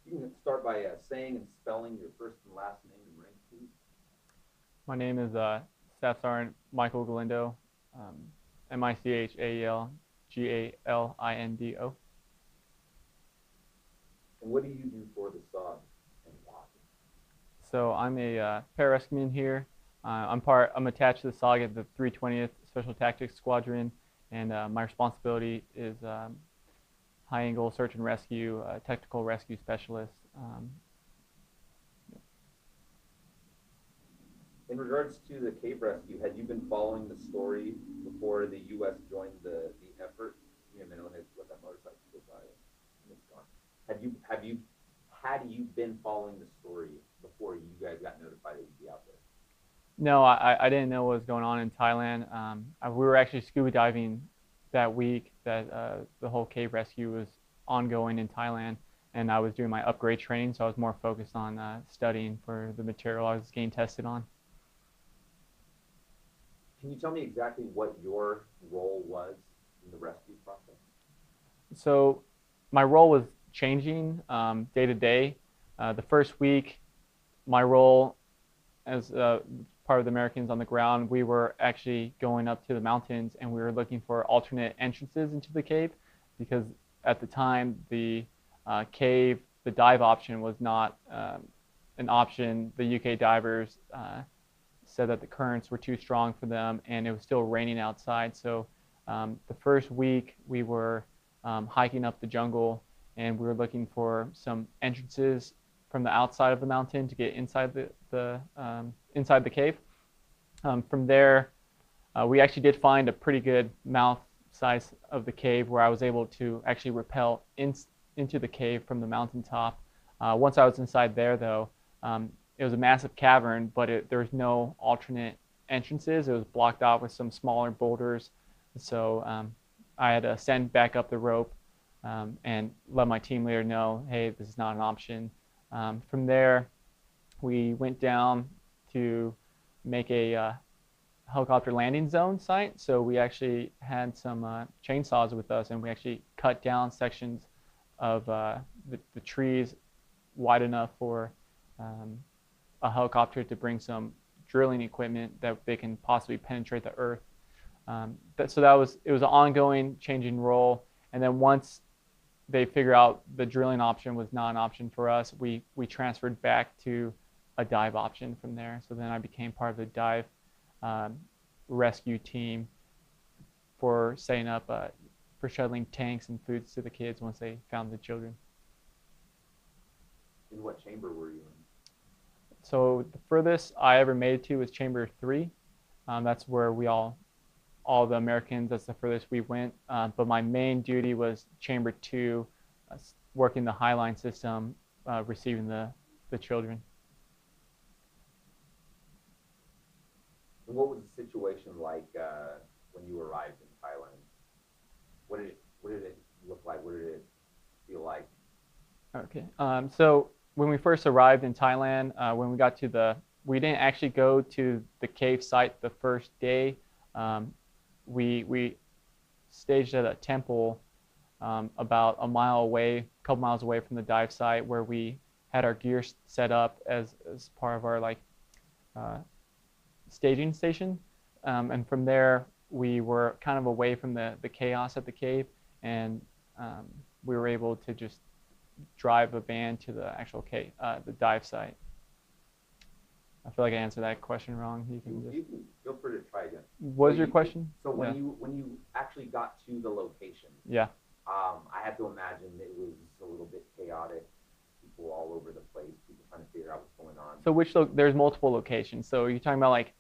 You can start by saying and spelling your first and last name and rank, please. My name is Staff Sergeant Michael Galindo, Michael Galindo. And what do you do for the SOG and why? So I'm a pararescueman here. I'm attached to the SOG at the 320th Special Tactics Squadron, and my responsibility is high angle search and rescue, technical rescue specialist. In regards to the cave rescue, had you been following the story before the U.S. joined the effort? Give me a minute. Let that motorcycle go by. It's gone. Had you been following the story before you guys got notified that you'd be out there? No, I didn't know what was going on in Thailand. We were actually scuba diving that week that the whole cave rescue was ongoing in Thailand, and I was doing my upgrade training, so I was more focused on studying for the material I was getting tested on. Can you tell me exactly what your role was in the rescue process? So my role was changing day to day. The first week, my role as part of the Americans on the ground, we were actually going up to the mountains and we were looking for alternate entrances into the cave because at the time the cave, the dive option was not an option. The UK divers said that the currents were too strong for them and it was still raining outside. So the first week we were hiking up the jungle and we were looking for some entrances from the outside of the mountain to get inside inside the cave. From there, we actually did find a pretty good mouth size of the cave where I was able to actually rappel into the cave from the mountaintop. Once I was inside there, though, it was a massive cavern, but there was no alternate entrances. It was blocked off with some smaller boulders. So I had to send back up the rope and let my team leader know, hey, this is not an option. From there, we went down to make a helicopter landing zone site. So we actually had some chainsaws with us, and we actually cut down sections of the trees wide enough for a helicopter to bring some drilling equipment that they can possibly penetrate the earth. So it was an ongoing changing role. And then once they figure out the drilling option was not an option for us, we transferred back to a dive option from there. So then I became part of the dive rescue team for setting up, for shuttling tanks and foods to the kids once they found the children. In what chamber were you in? So the furthest I ever made it to was chamber 3. That's where all the Americans, that's the furthest we went. But my main duty was chamber 2, working the highline system, receiving the children. And what was the situation like when you arrived in Thailand? What did it look like? What did it feel like? Okay. So when we first arrived in Thailand, when we got we didn't actually go to the cave site the first day. We staged at a temple about a couple miles away from the dive site, where we had our gear set up as part of our staging station. And from there, we were kind of away from the chaos at the cave, and we were able to just drive a van to the actual cave, the dive site. I feel like I answered that question wrong. You can feel free to try again. What was your question? So when you actually got to the location, yeah, I have to imagine it was a little bit chaotic. People all over the place. People trying to figure out what's going on. So there's multiple locations. So you're talking about like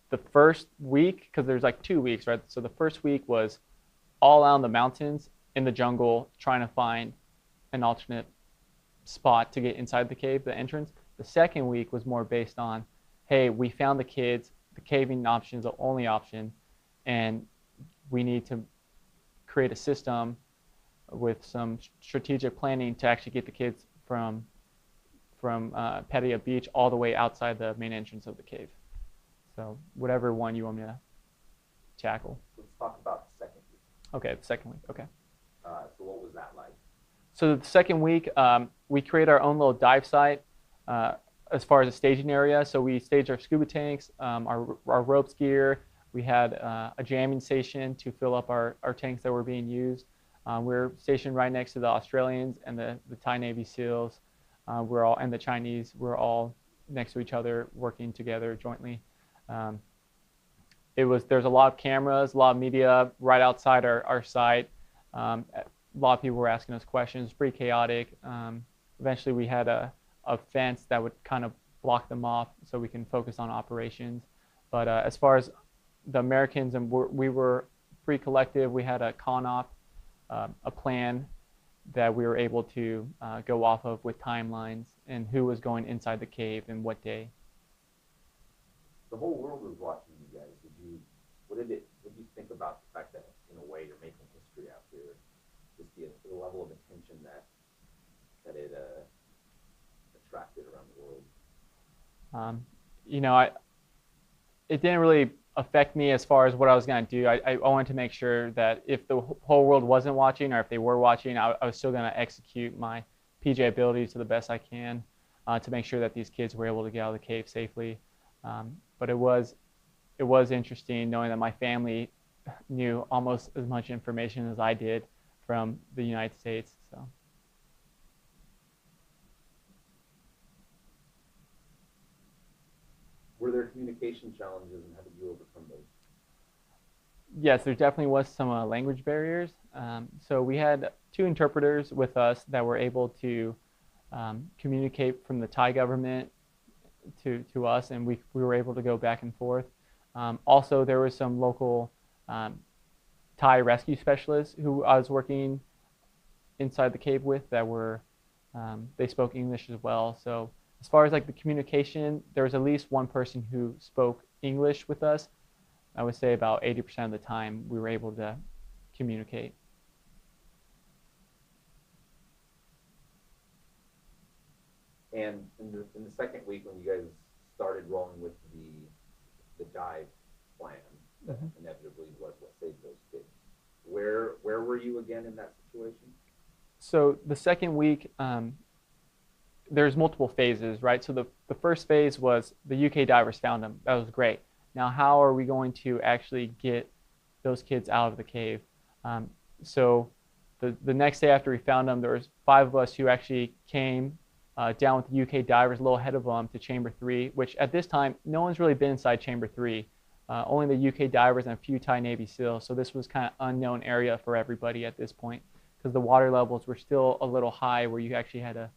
the first week, because there's like 2 weeks, right? So the first week was all out in the mountains in the jungle trying to find an alternate spot to get inside the cave, the entrance. The second week was more based on, hey, we found the kids, the caving option is the only option, and we need to create a system with some strategic planning to actually get the kids from Pattaya Beach all the way outside the main entrance of the cave. So whatever one you want me to tackle. Let's talk about the second week. Okay, the second week. Okay. So what was that like? So the second week, we create our own little dive site as far as a staging area. So we staged our scuba tanks, our ropes gear. We had a jamming station to fill up our tanks that were being used. We're stationed right next to the Australians and the Thai Navy SEALs. And the Chinese. We're all next to each other, working together jointly. Um, there's a lot of cameras, a lot of media right outside our site. A lot of people were asking us questions. Pretty chaotic. Eventually, we had a fence that would kind of block them off so we can focus on operations. But as far as the Americans, and we were pretty collective. We had a con-op, a plan that we were able to go off of with timelines and who was going inside the cave and what day. The whole world was watching you guys. What did you think about the fact that in a way you're making history out here? Just the level of attention that it attracted around the world. It didn't really affect me as far as what I was going to do. I wanted to make sure that if the whole world wasn't watching, or if they were watching, I was still going to execute my PJ abilities to the best I can to make sure that these kids were able to get out of the cave safely. But it was interesting knowing that my family knew almost as much information as I did from the United States. So. Were there communication challenges, and how did you overcome those? Yes, there definitely was some language barriers. So we had 2 interpreters with us that were able to communicate from the Thai government to us, and we were able to go back and forth. Also, there was some local Thai rescue specialists who I was working inside the cave with that were, they spoke English as well. So as far as like the communication, there was at least one person who spoke English with us. I would say about 80% of the time we were able to communicate. And in the second week, when you guys started rolling with the dive plan, that inevitably what saved those kids, where were you again in that situation? So the second week, there's multiple phases, right? So the first phase was the UK divers found them. That was great. Now, how are we going to actually get those kids out of the cave? So the next day after we found them, there was 5 of us who actually came down with the UK divers a little ahead of them to Chamber 3, which at this time, no one's really been inside Chamber 3. Only the UK divers and a few Thai Navy SEALs. So this was kind of unknown area for everybody at this point because the water levels were still a little high where you actually had to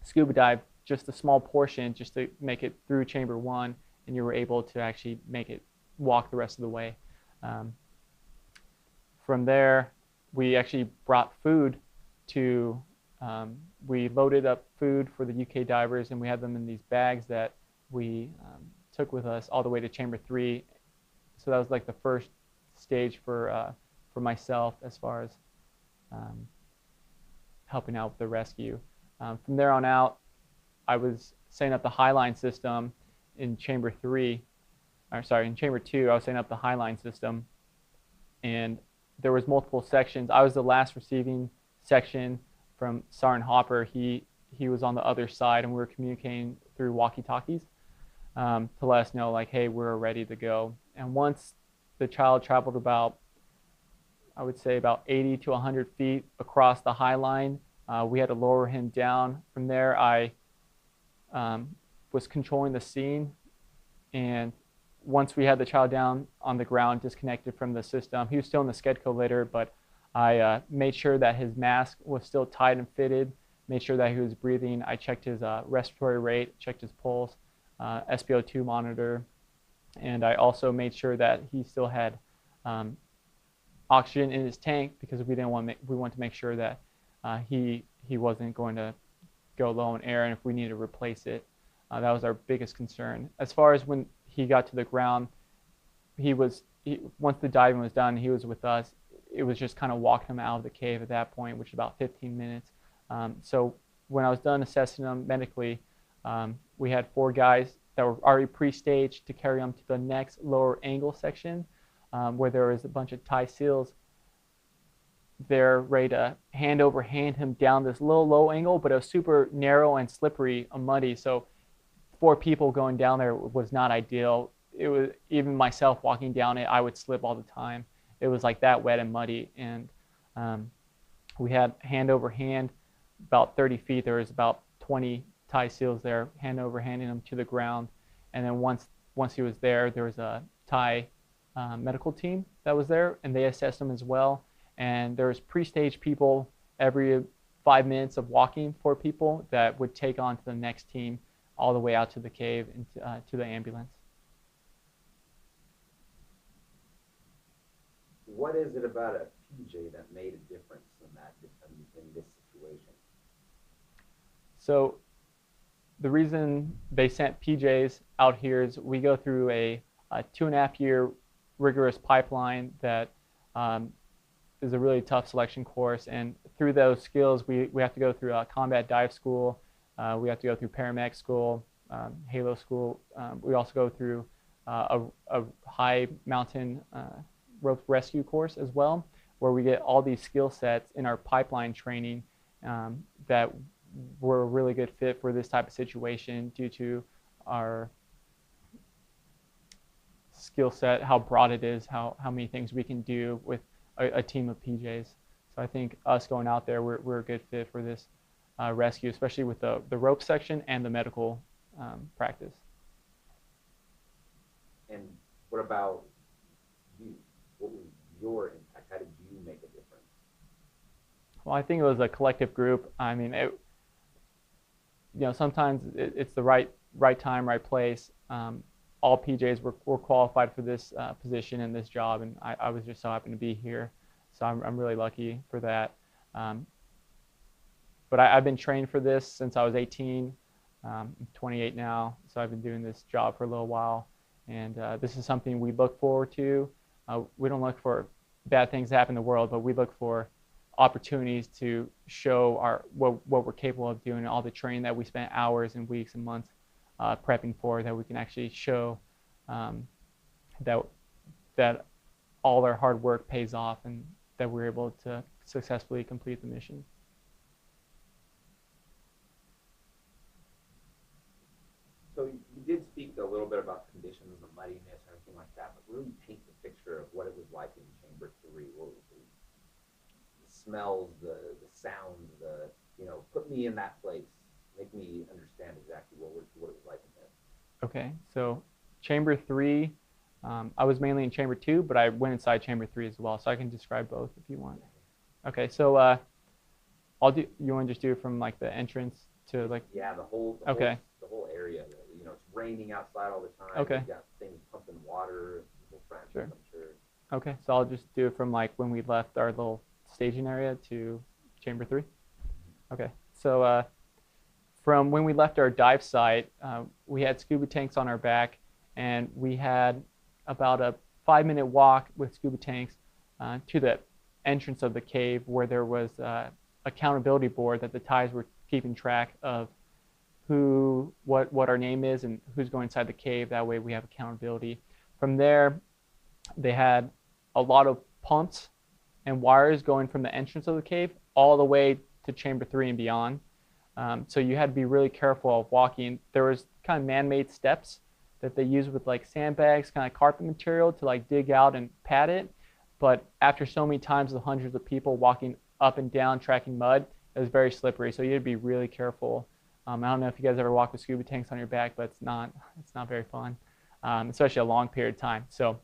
scuba dive just a small portion just to make it through Chamber 1, and you were able to actually make it walk the rest of the way. From there, we actually brought food to, we loaded up food for the UK divers, and we had them in these bags that we took with us all the way to Chamber 3. So that was like the first stage for myself as far as helping out with the rescue. From there on out, I was setting up the highline system in Chamber 3, or sorry, in Chamber 2, I was setting up the highline system, and there was multiple sections. I was the last receiving section from Sergeant Hopper. He was on the other side, and we were communicating through walkie-talkies to let us know, like, hey, we're ready to go. And once the child traveled about, I would say about 80 to 100 feet across the high line, we had to lower him down. From there, I was controlling the scene, and once we had the child down on the ground, disconnected from the system, he was still in the Skedco litter, but I made sure that his mask was still tied and fitted, made sure that he was breathing. I checked his respiratory rate, checked his pulse, SpO2 monitor, and I also made sure that he still had oxygen in his tank because we want to make sure that he wasn't going to go low on air, and if we needed to replace it, that was our biggest concern. As far as when he got to the ground, once the diving was done, he was with us. It was just kind of walking him out of the cave at that point, which is about 15 minutes. So when I was done assessing him medically, we had 4 guys that were already pre-staged to carry him to the next lower angle section where there was a bunch of Thai SEALs there ready to hand over hand him down this little low angle, but it was super narrow and slippery and muddy. So 4 people going down there was not ideal. It was, even myself walking down it, I would slip all the time. It was like that wet and muddy. And we had hand over hand, about 30 feet. There was about 20 Thai SEALs there, hand over handing him to the ground. And then once he was there, there was a Thai medical team that was there, and they assessed him as well. And there was pre-stage people every 5 minutes of walking for people that would take on to the next team all the way out to the cave and to the ambulance. What is it about a PJ that made a difference in this situation? So the reason they sent PJs out here is we go through a 2.5-year rigorous pipeline that is a really tough selection course, and through those skills we have to go through a combat dive school, we have to go through paramedic school, Halo school, we also go through a high mountain rope rescue course as well, where we get all these skill sets in our pipeline training that were a really good fit for this type of situation due to our skill set, how broad it is, how many things we can do with a team of PJs. So I think us going out there, we're a good fit for this rescue, especially with the rope section and the medical practice. And what about you? What was your impact? How did you make a difference? Well, I think it was a collective group. I mean, sometimes it's the right time, right place. All PJs were qualified for this position and this job, and I was just so happy to be here. So I'm really lucky for that. But I've been trained for this since I was 18. I'm 28 now, so I've been doing this job for a little while. And this is something we look forward to. We don't look for bad things to happen in the world, but we look for opportunities to show what we're capable of doing, all the training that we spent hours and weeks and months prepping for, that we can actually show that all our hard work pays off and that we're able to successfully complete the mission. So you did speak a little bit about conditions, the muddiness, and everything like that, but really paint the picture of what it was like in Chamber 3. What was the smells, the sounds, put me in that place. Make me understand exactly what it was like in there. Okay, so Chamber 3, I was mainly in Chamber 2, but I went inside Chamber 3 as well, so I can describe both if you want. Okay, so you want to just do it from like the entrance to like? Yeah, the whole area. It's raining outside all the time. Okay. You got things pumping water, people frantic, Sure. I'm sure. Okay, so I'll just do it from like when we left our little staging area to Chamber 3. Okay, so from when we left our dive site, we had scuba tanks on our back, and we had about a 5-minute walk with scuba tanks to the entrance of the cave, where there was an accountability board that the Thais were keeping track of what our name is and who's going inside the cave. That way we have accountability. From there, they had a lot of pumps and wires going from the entrance of the cave all the way to Chamber 3 and beyond. So you had to be really careful of walking. There was kind of man-made steps that they used with like sandbags, kind of carpet material to like dig out and pad it. But after so many times with hundreds of people walking up and down, tracking mud, it was very slippery. So you had to be really careful. I don't know if you guys ever walk with scuba tanks on your back, but it's not very fun, especially a long period of time. So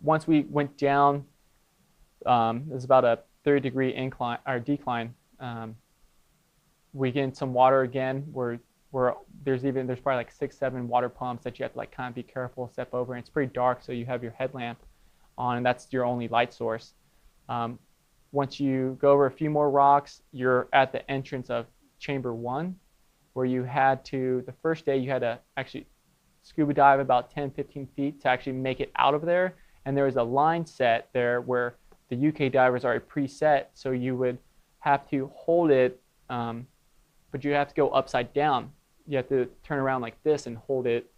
once we went down, it was about a 30-degree incline or decline. We get in some water again, where there's probably like 6-7 water pumps that you have to like kind of be careful, step over, and it's pretty dark, so you have your headlamp on, and that's your only light source. Once you go over a few more rocks, you're at the entrance of Chamber 1, where the first day you had to actually scuba dive about 10-15 feet to actually make it out of there. And there was a line set there where the UK divers are preset, so you would have to hold it, but you have to go upside down. You have to turn around like this and hold it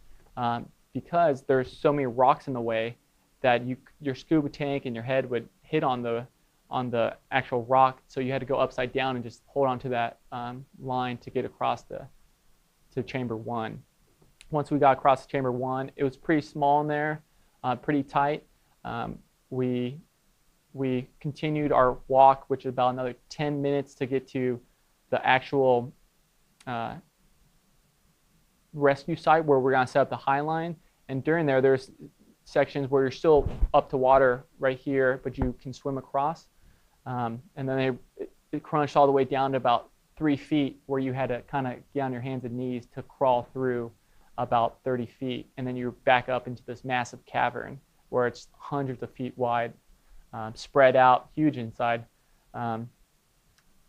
because there's so many rocks in the way that your scuba tank and your head would hit on the on the actual rock, so you had to go upside down and just hold on to that line to get across to chamber 1. Once we got across to chamber 1, it was pretty small in there, pretty tight. We continued our walk, which is about another 10 minutes to get to the actual rescue site where we're going to set up the high line. And during there's sections where you're still up to water right here, but you can swim across. And then it crunched all the way down to about 3 feet, where you had to kind of get on your hands and knees to crawl through about 30 feet. And then you're back up into this massive cavern where it's hundreds of feet wide, spread out, huge inside.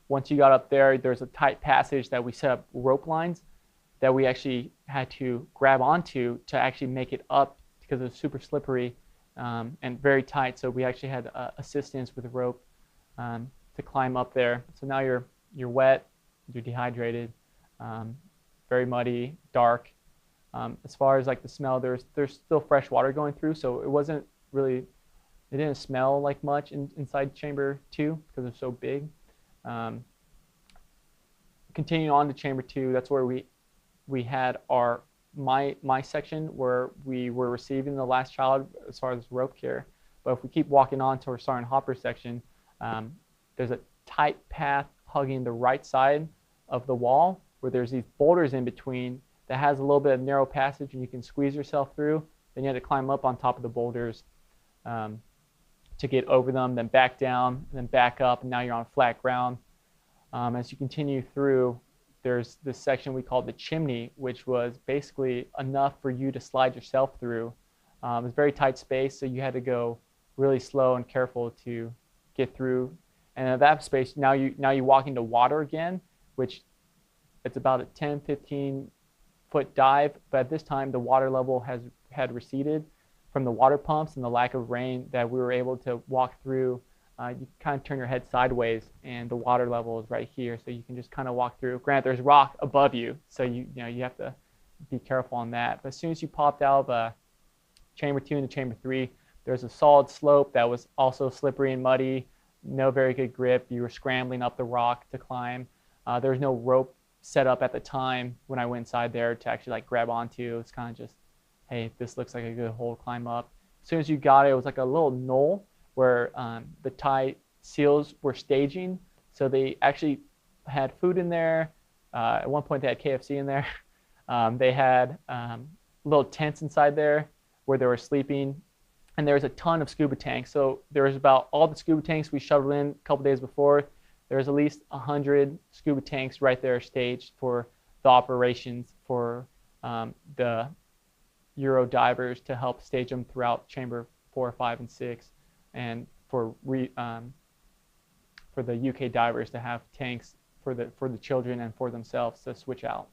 Once you got up there, there's a tight passage that we set up rope lines that we actually had to grab onto to actually make it up, because it was super slippery and very tight. So we actually had assistance with the rope to climb up there. So now you're wet, you're dehydrated, very muddy, dark. As far as like the smell, there's still fresh water going through, so it didn't smell like much inside chamber 2 because it's so big. Continuing on to chamber 2, that's where we had my section where we were receiving the last child as far as rope care. But if we keep walking on to our Sergeant Hopper section, there's a tight path hugging the right side of the wall where there's these boulders in between that has a little bit of narrow passage, and you can squeeze yourself through. Then you had to climb up on top of the boulders to get over them, then back down, then back up, and now you're on flat ground. As you continue through, there's this section we called the chimney, which was basically enough for you to slide yourself through. It was very tight space, so you had to go really slow and careful to get through. And at that space, now you walk into water again, which it's about a 10, 15 foot dive, but at this time the water level had receded from the water pumps and the lack of rain, that we were able to walk through. You kind of turn your head sideways and the water level is right here, so you can just kind of walk through. Granted, there's rock above you, so you have to be careful on that. But as soon as you popped out of chamber 2 into chamber 3, there's a solid slope that was also slippery and muddy, no very good grip. You were scrambling up the rock to climb. There was no rope set up at the time when I went inside there to actually like grab onto. It's kind of just, hey, this looks like a good hole to climb up. As soon as you got it, it was like a little knoll where the Thai SEALs were staging. So they actually had food in there. At one point they had KFC in there. They had little tents inside there where they were sleeping. And there was a ton of scuba tanks. So there was about all the scuba tanks we shoveled in a couple days before. There was at least 100 scuba tanks right there staged for the operations for the Euro divers to help stage them throughout chamber 4, 5, and 6, and for the UK divers to have tanks for the children and for themselves to switch out.